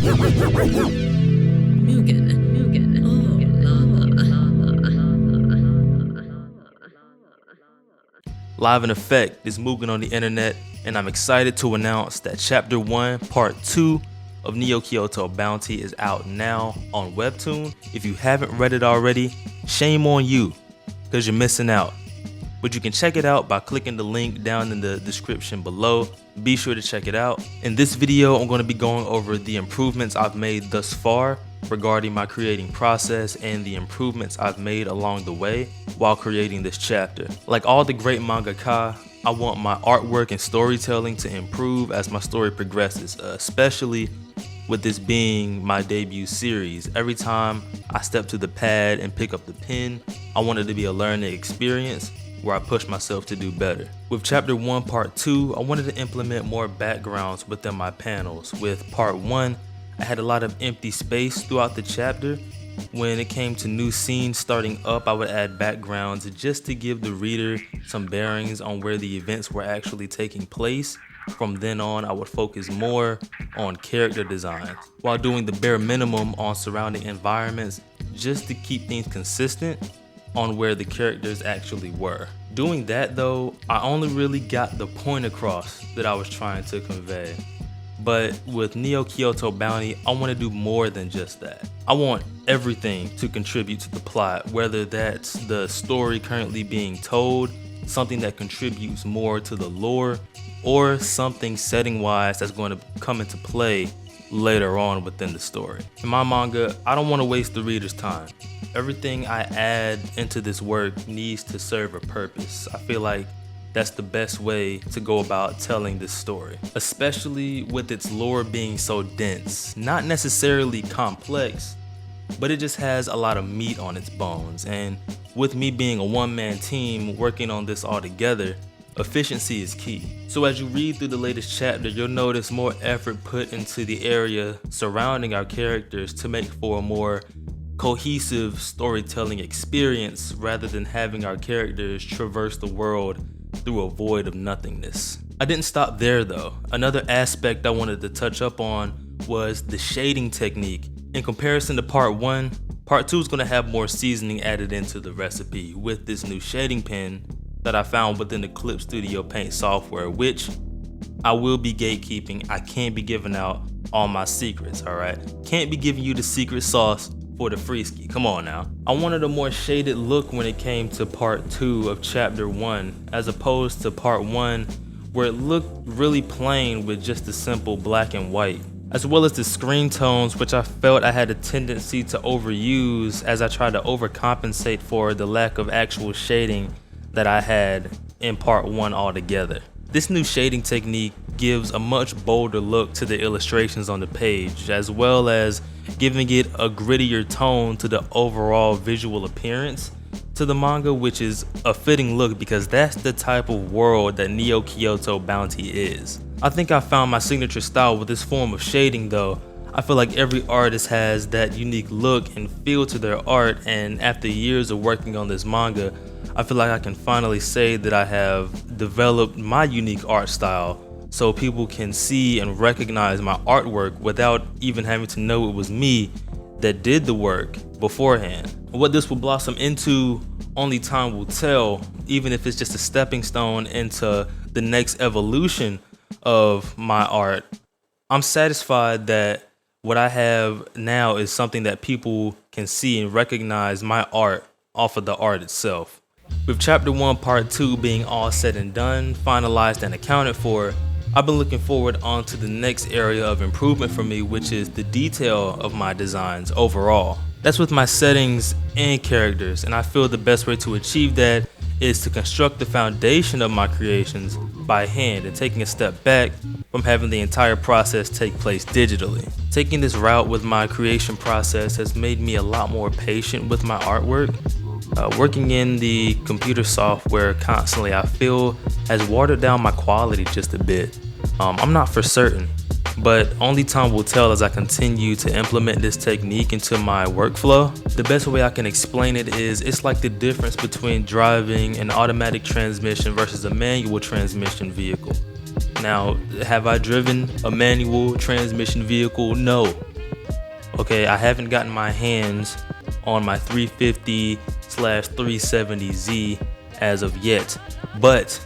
Live in effect is Mugen on the internet, and I'm excited to announce that Chapter 1, Part 2 of Neo Kyoto Bounty is out now on Webtoon. If you haven't read it already, shame on you, because you're missing out. But you can check it out by clicking the link down in the description below. Be sure to check it out. In this video, I'm going to be going over the improvements I've made thus far regarding my creating process and the improvements I've made along the way while creating this chapter. Like all the great mangaka, I want my artwork and storytelling to improve as my story progresses, especially with this being my debut series. Every time I step to the pad and pick up the pen, I want it to be a learning experience where I push myself to do better. With Chapter 1, Part 2, I wanted to implement more backgrounds within my panels. With Part 1, I had a lot of empty space throughout the chapter. When it came to new scenes starting up, I would add backgrounds just to give the reader some bearings on where the events were actually taking place. From then on, I would focus more on character design while doing the bare minimum on surrounding environments just to keep things consistent on where the characters actually were. Doing that though, I only really got the point across that I was trying to convey. But with Neo Kyoto Bounty, I want to do more than just that. I want everything to contribute to the plot, whether that's the story currently being told, something that contributes more to the lore, or something setting-wise that's going to come into play later on within the story. In my manga, I don't want to waste the reader's time. Everything I add into this work needs to serve a purpose. I feel like that's the best way to go about telling this story, especially with its lore being so dense. Not necessarily complex, but it just has a lot of meat on its bones. And with me being a one-man team working on this all together, efficiency is key. So as you read through the latest chapter, you'll notice more effort put into the area surrounding our characters to make for a more cohesive storytelling experience rather than having our characters traverse the world through a void of nothingness. I didn't stop there though. Another aspect I wanted to touch up on was the shading technique. In comparison to Part 1, Part 2 is going to have more seasoning added into the recipe with this new shading pen that I found within the Clip Studio Paint software, which I will be gatekeeping. I can't be giving out all my secrets, alright? Can't be giving you the secret sauce for the freeski. Come on now. I wanted a more shaded look when it came to Part 2 of Chapter 1 as opposed to Part 1 where it looked really plain with just a simple black and white, as well as the screen tones, which I felt I had a tendency to overuse as I tried to overcompensate for the lack of actual shading that I had in Part 1 altogether. This new shading technique gives a much bolder look to the illustrations on the page, as well as giving it a grittier tone to the overall visual appearance to the manga, which is a fitting look because that's the type of world that Neo Kyoto Bounty is. I think I found my signature style with this form of shading though. I feel like every artist has that unique look and feel to their art, and after years of working on this manga, I feel like I can finally say that I have developed my unique art style so people can see and recognize my artwork without even having to know it was me that did the work beforehand. What this will blossom into, only time will tell, even if it's just a stepping stone into the next evolution of my art. I'm satisfied that what I have now is something that people can see and recognize my art off of the art itself. With Chapter 1, Part 2 being all said and done, finalized and accounted for, I've been looking forward on to the next area of improvement for me, which is the detail of my designs overall. That's with my settings and characters, and I feel the best way to achieve that is to construct the foundation of my creations by hand and taking a step back from having the entire process take place digitally. Taking this route with my creation process has made me a lot more patient with my artwork. Working in the computer software constantly, I feel, has watered down my quality just a bit. I'm not for certain, but only time will tell as I continue to implement this technique into my workflow. The best way I can explain it is it's like the difference between driving an automatic transmission versus a manual transmission vehicle. Now, have I driven a manual transmission vehicle? No, Okay, I haven't gotten my hands on my 350/370Z as of yet, but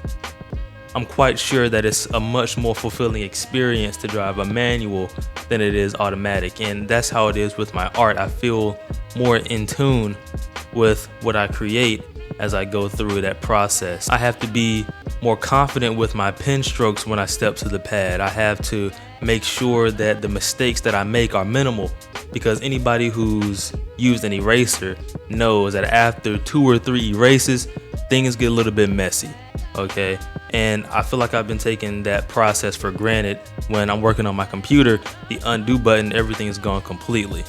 I'm quite sure that it's a much more fulfilling experience to drive a manual than it is automatic. And that's how it is with my art. I feel more in tune with what I create as I go through that process. I have to be more confident with my pen strokes when I step to the pad. I have to make sure that the mistakes that I make are minimal, because anybody who's used an eraser knows that after 2 or 3 erases, things get a little bit messy. Okay, and I feel like I've been taking that process for granted. When I'm working on my computer, the undo button, everything is gone completely.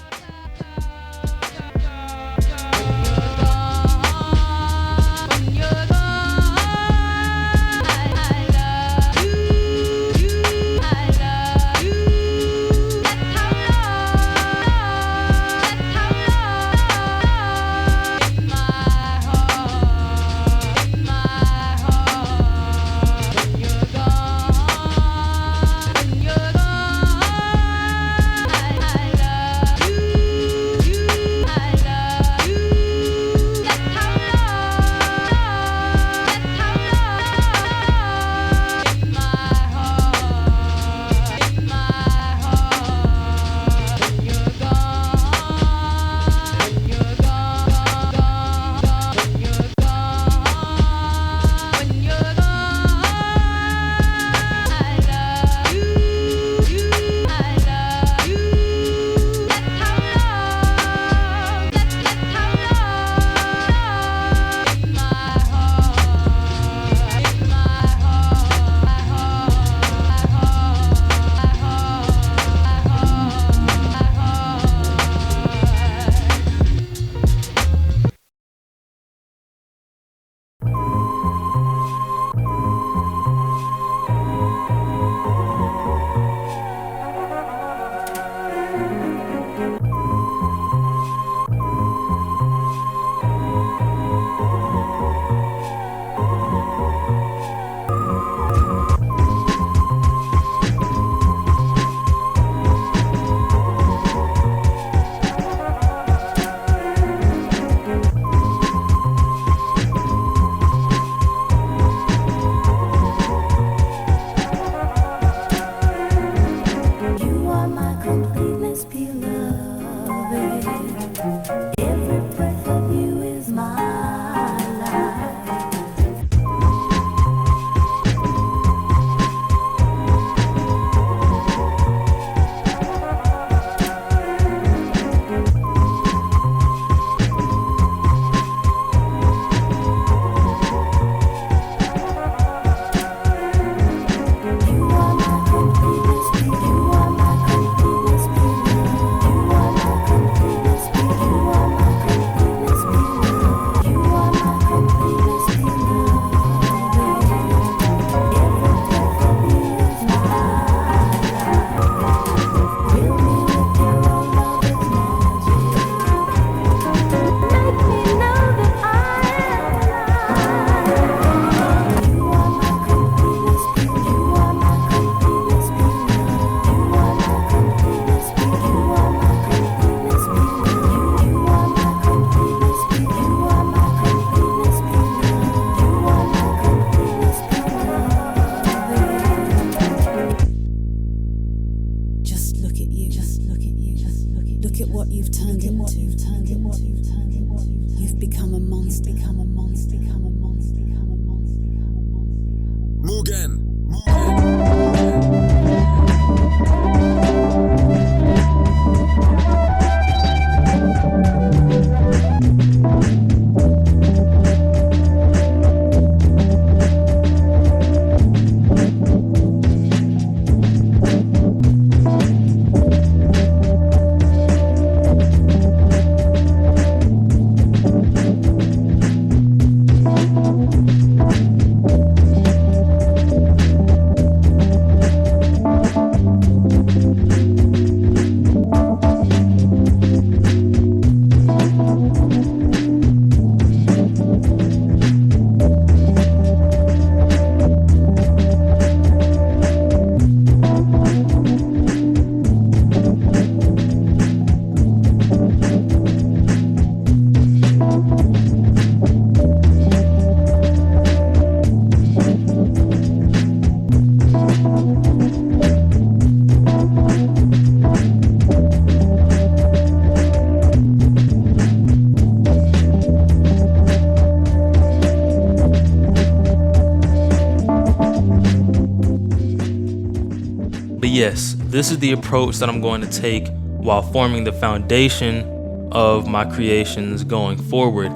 But yes, this is the approach that I'm going to take while forming the foundation of my creations going forward.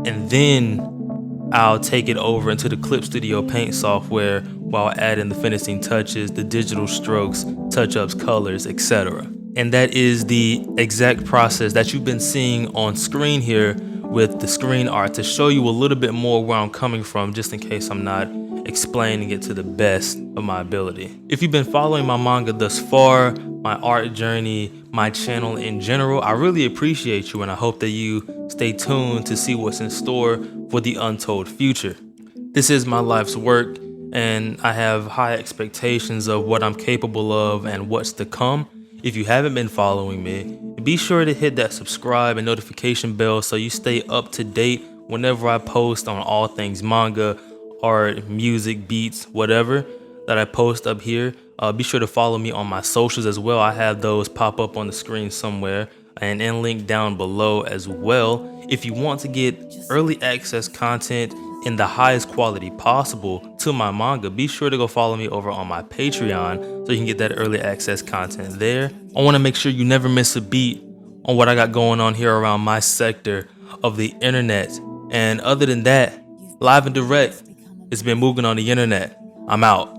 And then I'll take it over into the Clip Studio Paint software while adding the finishing touches, the digital strokes, touch-ups, colors, etc. And that is the exact process that you've been seeing on screen here with the screen art, to show you a little bit more where I'm coming from, just in case I'm not explaining it to the best of my ability. If you've been following my manga thus far, my art journey, my channel in general, I really appreciate you, and I hope that you stay tuned to see what's in store for the untold future. This is my life's work, and I have high expectations of what I'm capable of and what's to come. If you haven't been following me, be sure to hit that subscribe and notification bell so you stay up to date whenever I post on all things manga, art, music, beats, whatever that I post up here. Be sure to follow me on my socials as well. I have those pop up on the screen somewhere and in link down below as well. If you want to get early access content in the highest quality possible to my manga, be sure to go follow me over on my Patreon so you can get that early access content there. I want to make sure you never miss a beat on what I got going on here around my sector of the internet. And other than that, live and direct, it's been moving on the internet. I'm out.